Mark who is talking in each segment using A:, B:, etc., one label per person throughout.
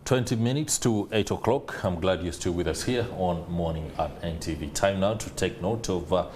A: 20 minutes to 8 o'clock. I'm glad you're still with us here on Morning at NTV. Time now to take note of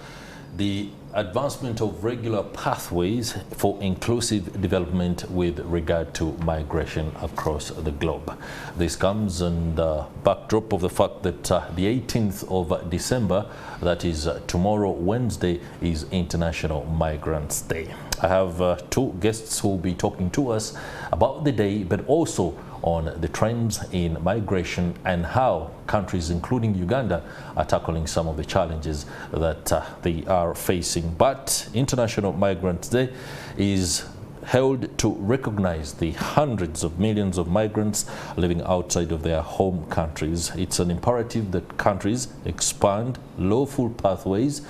A: the advancement of regular pathways for inclusive development with regard to migration across the globe. This comes on the backdrop of the fact that the 18th of December, that is tomorrow, Wednesday, is International Migrants Day. I have two guests who will be talking to us about the day, but also on the trends in migration and how countries, including Uganda, are tackling some of the challenges that they are facing. But International Migrants Day is held to recognize the hundreds of millions of migrants living outside of their home countries. It's an imperative that countries expand lawful pathways,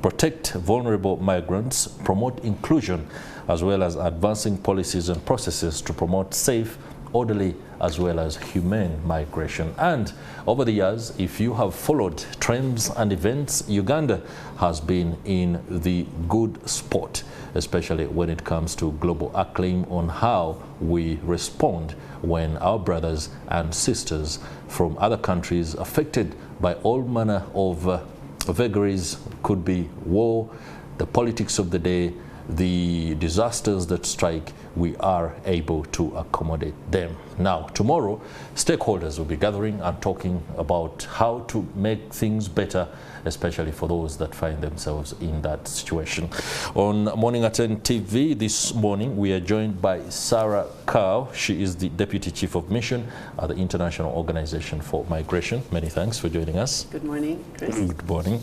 A: protect vulnerable migrants, promote inclusion, as well as advancing policies and processes to promote safe, orderly, as well as humane migration. And over the years, if you have followed trends and events, Uganda has been in the good spot, especially when it comes to global acclaim on how we respond when our brothers and sisters from other countries affected by all manner of vagaries, could be war, the politics of the day, the disasters that strike, we are able to accommodate them. Now, tomorrow, stakeholders will be gathering and talking about how to make things better, especially for those that find themselves in that situation. On Morning at NTV this morning, we are joined by Sarah Cow. She is the Deputy Chief of Mission at the International Organization for Migration. Many thanks for joining us.
B: Good morning, Chris.
A: Good morning.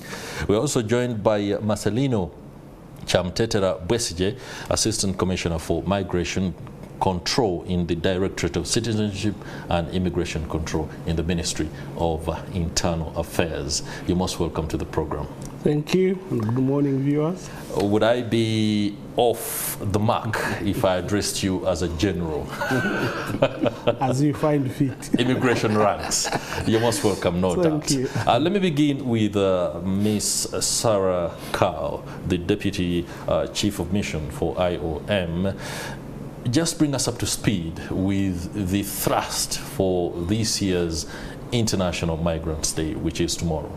A: We're also joined by Marcellino Kyamutetera Bwesigye, Assistant Commissioner for Migration Control in the Directorate of Citizenship and Immigration Control in the Ministry of Internal Affairs. You're most welcome to the program.
C: Thank you, and good morning, viewers.
A: Would I be off the mark if I addressed you as a general?
C: As you find fit.
A: Immigration ranks. You're most welcome, no doubt.
C: Thank you.
A: Let me begin with Miss Sarah Cow, the Deputy Chief of Mission for IOM. Just bring us up to speed with the thrust for this year's International Migrants Day, which is tomorrow.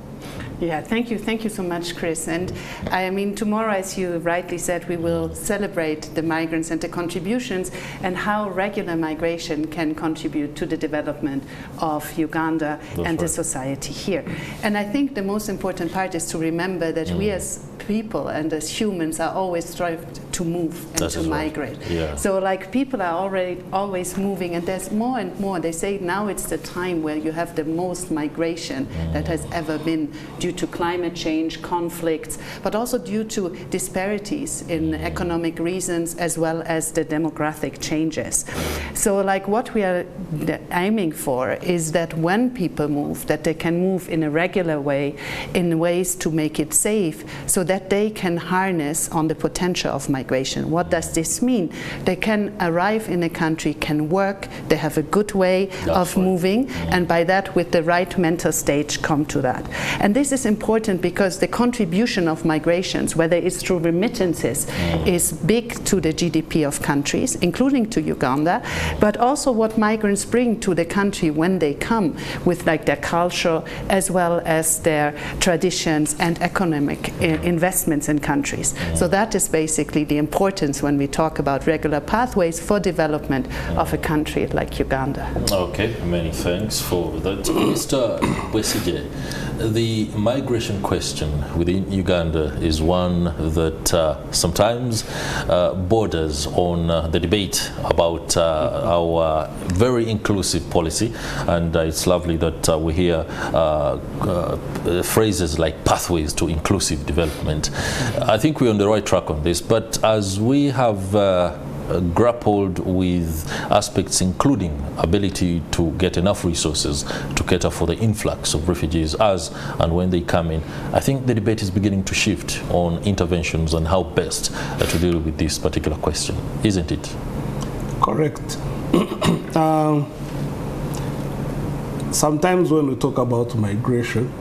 B: Yeah, thank you so much, Chris. And I mean, tomorrow, as you rightly said, we will celebrate the migrants and the contributions and how regular migration can contribute to the development of Uganda and the society here. And I think the most important part is to remember that we as people and as humans are always striving to move and to migrate.
A: Right. Yeah.
B: So like people are always moving, and there's more and more. They say now it's the time where you have the most migration that has ever been, due to climate change, conflicts, but also due to disparities in economic reasons as well as the demographic changes. So like what we are aiming for is that when people move, that they can move in a regular way, in ways to make it safe, so that they can harness on the potential of migration. What does this mean? They can arrive in a country, can work, they have a good way of moving, and by that, with the right mental state, come to that. And this is important because the contribution of migrations, whether it's through remittances, is big to the GDP of countries, including to Uganda, but also what migrants bring to the country when they come, with like their culture as well as their traditions and economic investments in countries. So that is basically the importance when we talk about regular pathways for development of a country like Uganda.
A: Okay, many thanks for that. Mr. Bwesigye, the migration question within Uganda is one that sometimes borders on the debate about our very inclusive policy, and it's lovely that we hear phrases like pathways to inclusive development. I think we're on the right track on this, but as we have grappled with aspects including ability to get enough resources to cater for the influx of refugees as and when they come in, I think the debate is beginning to shift on interventions and how best to deal with this particular question, isn't it?
C: Correct. sometimes when we talk about migration,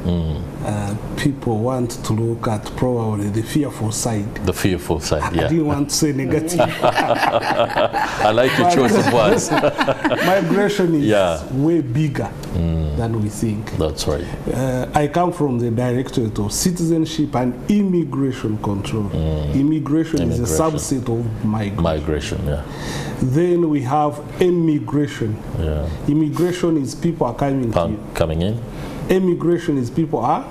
C: people want to look at probably the fearful side.
A: The fearful side, yeah.
C: I didn't want to say negative.
A: I like your choice of words.
C: Migration is way bigger than we think.
A: That's right.
C: I come from the Directorate of Citizenship and Immigration Control. Immigration is a subset of migration.
A: Migration, yeah.
C: Then we have immigration.
A: Yeah.
C: Immigration is people are
A: coming in.
C: Immigration is people are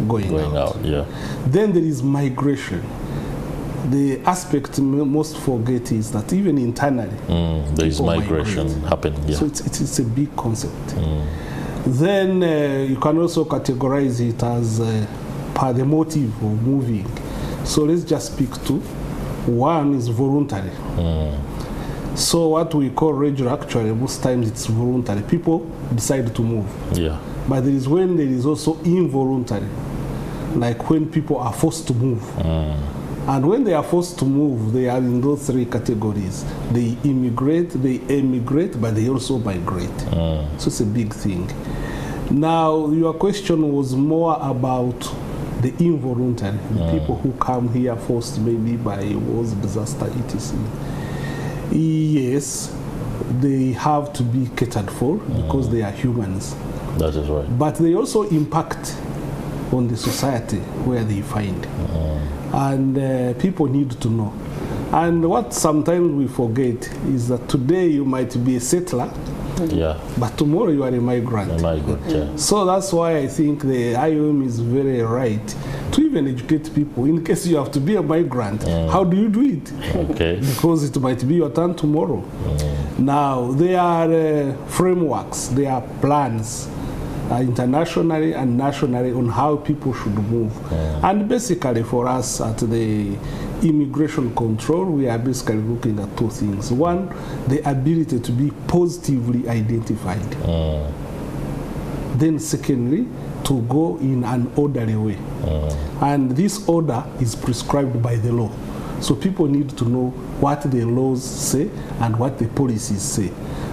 C: going out.
A: Yeah.
C: Then there is migration. The aspect most forget is that even internally,
A: there is migration happening. Yeah.
C: So it's a big concept. Then you can also categorize it as per the motive of moving. So let's just speak to one is voluntary. So what we call regular, actually most times it's voluntary. People decide to move.
A: Yeah.
C: But there is when there is also involuntary, like when people are forced to move. And when they are forced to move, they are in those three categories. They immigrate, they emigrate, but they also migrate. So it's a big thing. Now, your question was more about the involuntary, the people who come here forced maybe by wars, disaster, etc. Yes, they have to be catered for because they are humans.
A: That is right.
C: But they also impact on the society where they find. And people need to know. And what sometimes we forget is that today you might be a settler, but tomorrow you are a migrant. So that's why I think the IOM is very right to even educate people in case you have to be a migrant. How do you do it?
A: Okay.
C: Because it might be your turn tomorrow. Now, there are frameworks, there are plans internationally and nationally on how people should move. And basically for us at the immigration control, we are basically looking at two things. One, the ability to be positively identified. Then secondly, to go in an orderly way. And this order is prescribed by the law. So people need to know what the laws say and what the policies say.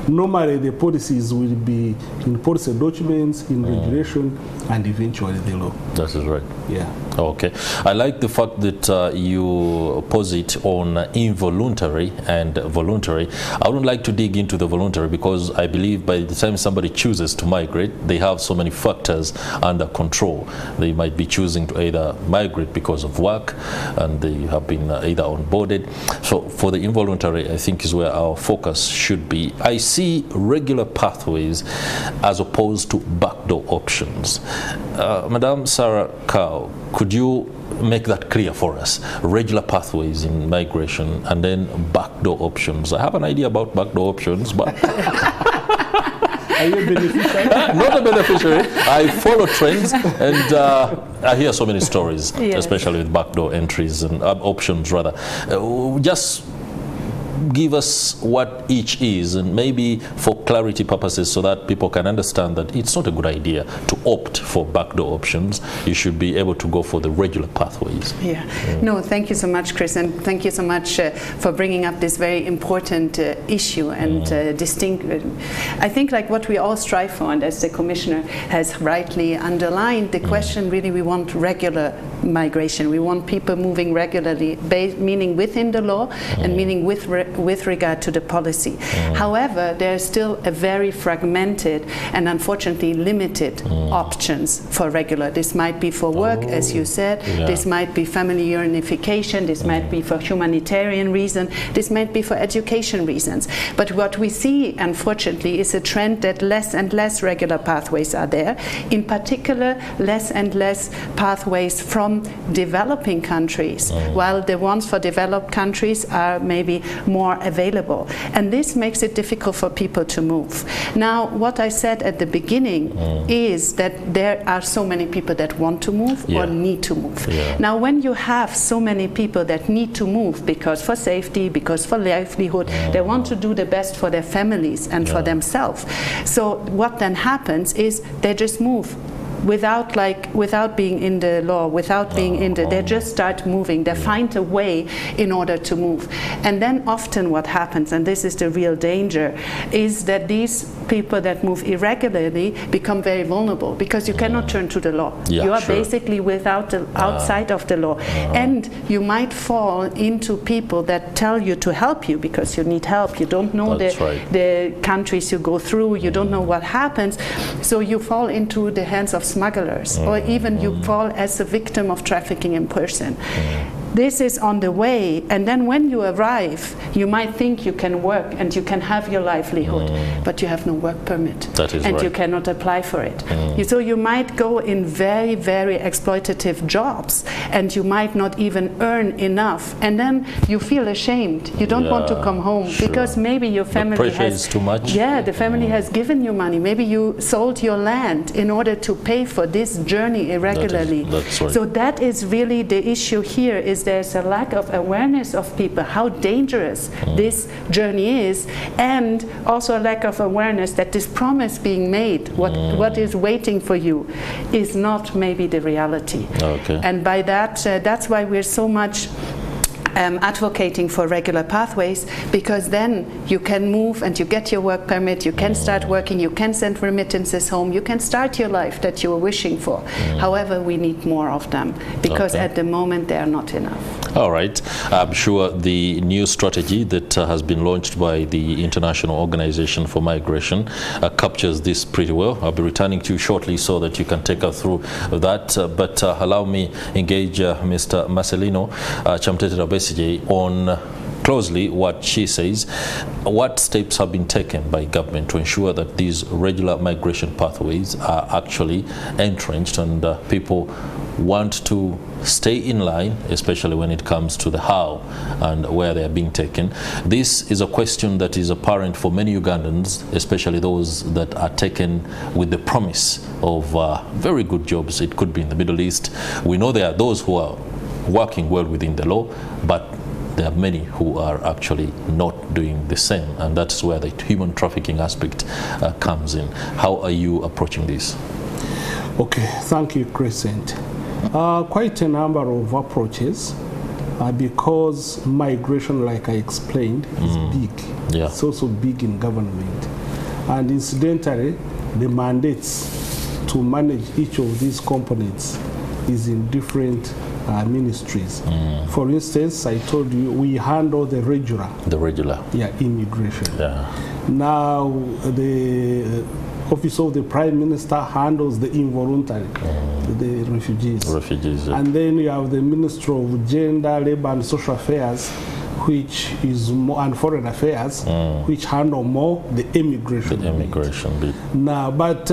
C: Normally the policies will be in policy documents, in regulation, and eventually the law.
A: That is right.
C: Yeah.
A: Okay. I like the fact that you posit on involuntary and voluntary. I would like to dig into the voluntary because I believe by the time somebody chooses to migrate, they have so many factors under control. They might be choosing to either migrate because of work and they have been either onboarded. So for the involuntary, I think is where our focus should be. I see regular pathways as opposed to backdoor options. Madam Sarah Cow, could you make that clear for us? Regular pathways in migration and then backdoor options. I have an idea about backdoor options, but
C: are you a beneficiary?
A: Not a beneficiary. I follow trends and I hear so many stories, especially with backdoor entries and options rather. Just give us what each is, and maybe for clarity purposes so that people can understand that it's not a good idea to opt for backdoor options. You should be able to go for the regular pathways.
B: No, thank you so much, Chris, and thank you so much for bringing up this very important issue and distinct. I think like what we all strive for, and as the Commissioner has rightly underlined, the question really, we want regular migration. We want people moving regularly, meaning within the law and meaning with regard to the policy. However, there's still a very fragmented and unfortunately limited options for regular. This might be for work, as you said. This might be family reunification. This might be for humanitarian reasons. This might be for education reasons. But what we see, unfortunately, is a trend that less and less regular pathways are there. In particular, less and less pathways from developing countries, while the ones for developed countries are maybe more available. And this makes it difficult for people to move. Now, what I said at the beginning is that there are so many people that want to move or need to move. Now, when you have so many people that need to move because for safety, because for livelihood, they want to do the best for their families and for themselves. So what then happens is they just move. Without being in the law, without being in the, they just start moving. They find a way in order to move. And then often what happens, and this is the real danger, is that these people that move irregularly become very vulnerable because you cannot turn to the law.
A: Yeah,
B: you are
A: sure.
B: basically without the, outside of the law. And you might fall into people that tell you to help you because you need help. You don't know the countries you go through. You don't know what happens. So you fall into the hands of smugglers, or even you fall as a victim of trafficking in person. This is on the way, and then when you arrive, you might think you can work and you can have your livelihood, but you have no work permit, and you cannot apply for it. So you might go in very, very exploitative jobs, and you might not even earn enough, and then you feel ashamed. You don't want to come home because maybe your family
A: the pressure is too much.
B: Yeah, the family has given you money. Maybe you sold your land in order to pay for this journey irregularly. So that is really the issue here. Is there's a lack of awareness of people how dangerous this journey is, and also a lack of awareness that this promise being made, what is waiting for you, is not maybe the reality. And by that, that's why we're so much advocating for regular pathways, because then you can move and you get your work permit, you can start working, you can send remittances home, you can start your life that you were wishing for. However, we need more of them, because at the moment they are not enough.
A: All right. I'm sure the new strategy that has been launched by the International Organization for Migration captures this pretty well. I'll be returning to you shortly so that you can take us through that. But allow me engage Mr. Marcellino Kyamutetera Bwesigye on closely what she says. What steps have been taken by government to ensure that these regular migration pathways are actually entrenched and people want to stay in line, especially when it comes to the how and where they are being taken? This is a question that is apparent for many Ugandans, especially those that are taken with the promise of very good jobs. It could be in the Middle East. We know there are those who are working well within the law, but there are many who are actually not doing the same, and that's where the human trafficking aspect comes in. How are you approaching this?
C: Okay, thank you, Crescent. Quite a number of approaches, because migration, like I explained, is big.
A: Yeah.
C: It's also big in government. And incidentally, the mandates to manage each of these components is in different ministries. For instance, I told you we handle the regular. Immigration. Now the Office of the Prime Minister handles the involuntary, the refugees. And then you have the Ministry of Gender, Labour and Social Affairs, which is more, and Foreign Affairs, which handle more the immigration bit. Now, but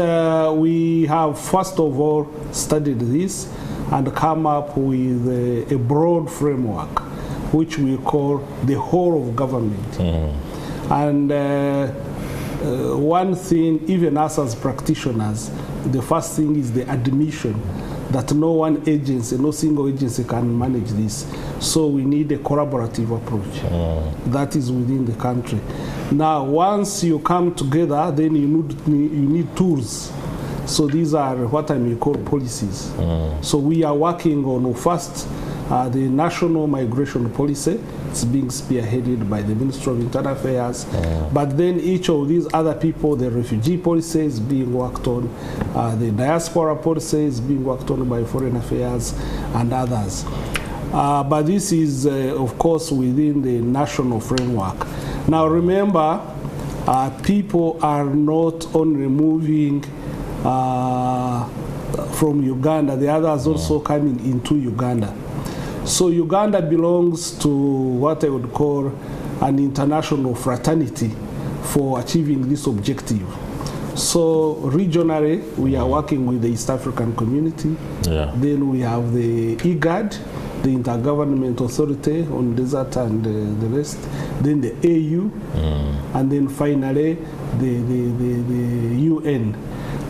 C: we have first of all studied this and come up with a broad framework, which we call the whole of government. And one thing, even us as practitioners, the first thing is the admission that no one agency, no single agency can manage this. So we need a collaborative approach that is within the country. Now, once you come together, then you need tools. So these are what I may call policies. So we are working on first the national migration policy. It's being spearheaded by the Ministry of Internal Affairs. But then each of these other people, the refugee policy is being worked on, the diaspora policy is being worked on by Foreign Affairs and others. But this is, of course, within the national framework. Now remember, people are not only moving from Uganda, the others also coming into Uganda. So Uganda belongs to what I would call an international fraternity for achieving this objective. So regionally, we are working with the East African community. Then we have the IGAD, the Intergovernmental Authority on Desert and the rest. Then the AU, and then finally the UN.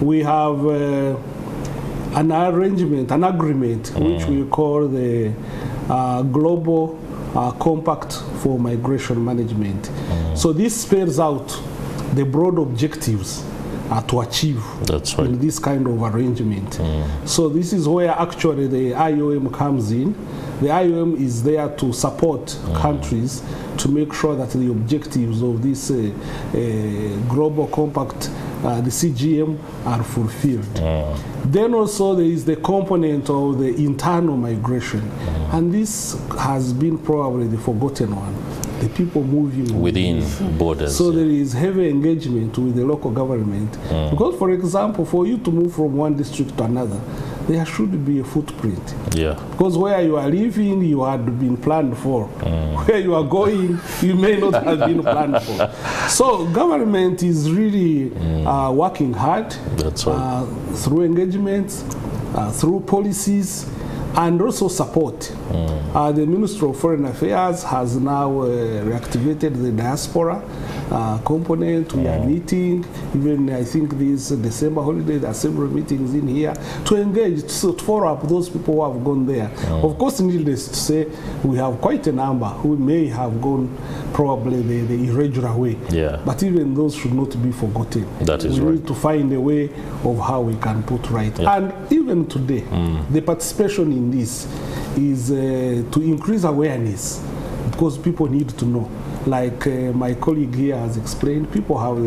C: We have an arrangement, an agreement, which we call the Global Compact for Migration Management. So this spells out the broad objectives to achieve
A: That's right.
C: in this kind of arrangement. So this is where actually the IOM comes in. The IOM is there to support countries to make sure that the objectives of this global compact, the CGM, are fulfilled. Then also there is the component of the internal migration, and this has been probably the forgotten one. The people moving
A: within borders.
C: So there is heavy engagement with the local government. Because, for example, for you to move from one district to another, there should be a footprint.
A: Yeah.
C: Because where you are living, you had been planned for. Where you are going, you may not have been planned for. So government is really working hard.
A: That's right.
C: Through engagements, through policies, and also support. The Ministry of Foreign Affairs has now reactivated the diaspora component. We are meeting, even I think this December holiday, there are several meetings in here to engage, to follow up those people who have gone there. Of course, needless to say, we have quite a number who may have gone probably the irregular way.
A: Yeah.
C: But even those should not be forgotten.
A: That is
C: we
A: right.
C: need to find a way of how we can put right.
A: Yeah.
C: And even today, the participation in this is to increase awareness, because people need to know. Like my colleague here has explained, people have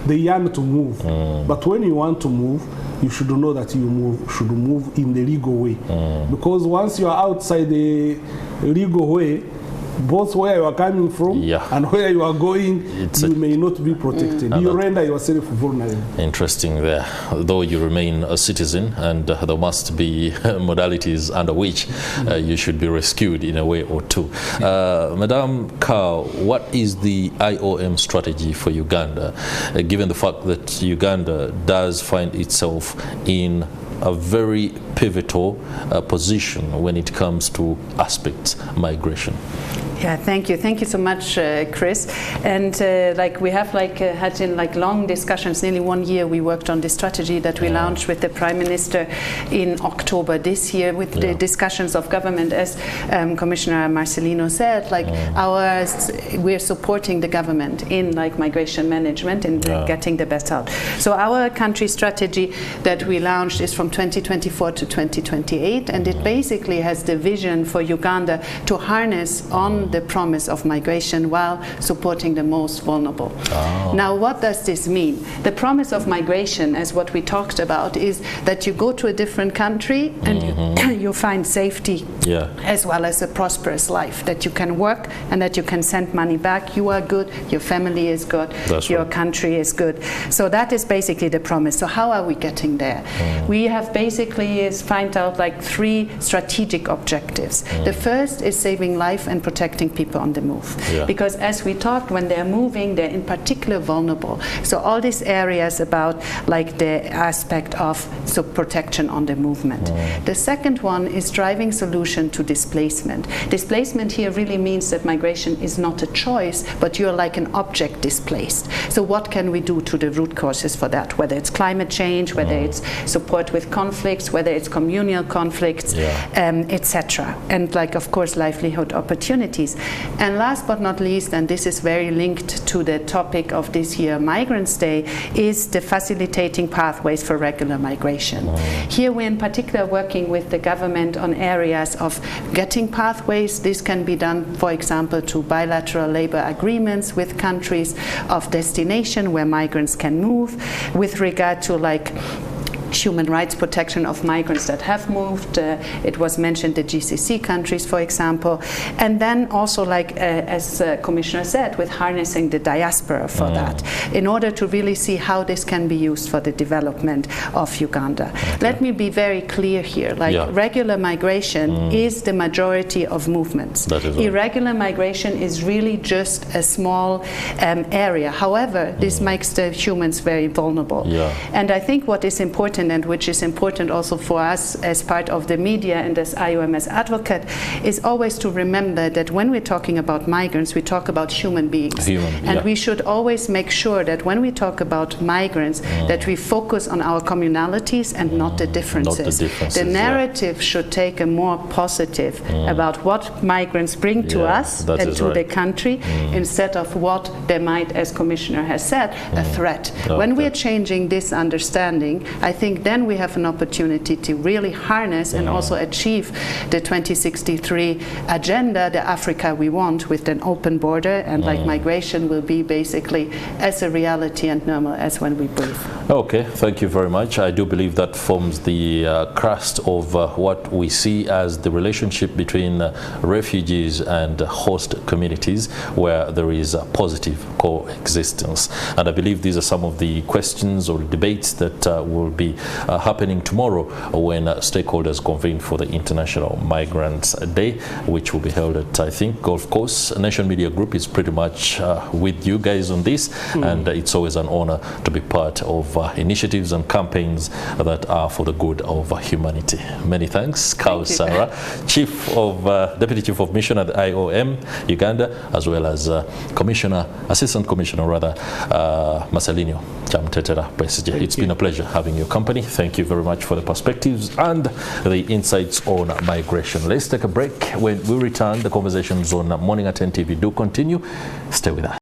C: they yearn to move, but when you want to move, you should know that you should move in the legal way, because once you are outside the legal way, both where you are coming from and where you are going, you may not be protected. You render yourself vulnerable.
A: Interesting there. Though you remain a citizen, and there must be modalities under which you should be rescued in a way or two. Madam Kao, what is the IOM strategy for Uganda, given the fact that Uganda does find itself in a very pivotal position when it comes to aspects migration?
B: Yeah, thank you. Thank you so much, Chris. And we have had in long discussions, nearly 1 year we worked on this strategy that we launched with the Prime Minister in October this year, with the discussions of government. As Commissioner Marcellino said, we're supporting the government in migration management and getting the best out. So our country strategy that we launched is from 2024 to 2028, and it basically has the vision for Uganda to harness on the promise of migration while supporting the most vulnerable. Now, what does this mean? The promise of migration, as what we talked about, is that you go to a different country and you find safety as well as a prosperous life, that you can work and that you can send money back. You are good, your family is good, your country is good. So that is basically the promise. So how are we getting there? We have basically find out 3 strategic objectives. The first is saving life and protecting people on the move. Because as we talked, when they're moving, they're in particular vulnerable. So all these areas about the aspect of protection on the movement. The second one is driving solution to displacement. Displacement here really means that migration is not a choice, but you're like an object displaced. So what can we do to the root causes for that? Whether it's climate change, whether it's support with conflicts, whether it's communal conflicts, etc. And of course, livelihood opportunities. And last but not least, and this is very linked to the topic of this year Migrants' Day, is the facilitating pathways for regular migration. Here we're in particular working with the government on areas of getting pathways. This can be done, for example, to bilateral labor agreements with countries of destination where migrants can move, with regard to human rights protection of migrants that have moved. It was mentioned the GCC countries, for example. And then also, as Commissioner said, with harnessing the diaspora for that, in order to really see how this can be used for the development of Uganda. Let me be very clear here. Regular migration is the majority of movements. Irregular migration is really just a small area. However, this makes the humans very vulnerable. And I think what is important important, and which is important also for us as part of the media and as IOM as advocate, is always to remember that when we're talking about migrants, we talk about human beings. And we should always make sure that when we talk about migrants, that we focus on our communalities and not the differences. The narrative should take a more positive about what migrants bring to us and to the country, instead of what they might, as Commissioner has said, a threat. When we are changing this understanding, I think then we have an opportunity to really harness and also achieve the 2063 agenda, the Africa we want, with an open border, and like migration will be basically as a reality and normal as when we breathe.
A: Okay, thank you very much. I do believe that forms the crust of what we see as the relationship between refugees and host communities, where there is a positive coexistence. And I believe these are some of the questions or debates that will be happening tomorrow when stakeholders convene for the International Migrants Day, which will be held at, I think, Golf Course. Nation Media Group is pretty much with you guys on this, and it's always an honor to be part of initiatives and campaigns that are for the good of humanity. Many thanks, Kao Sarah, Deputy Chief of Mission at the IOM Uganda, as well as Assistant Commissioner Marcellino Kyamutetera Bwesigye. It's been a pleasure having your company. Thank you very much for the perspectives and the insights on migration. Let's take a break. When we return, the conversations on Morning at NTV do continue. Stay with us.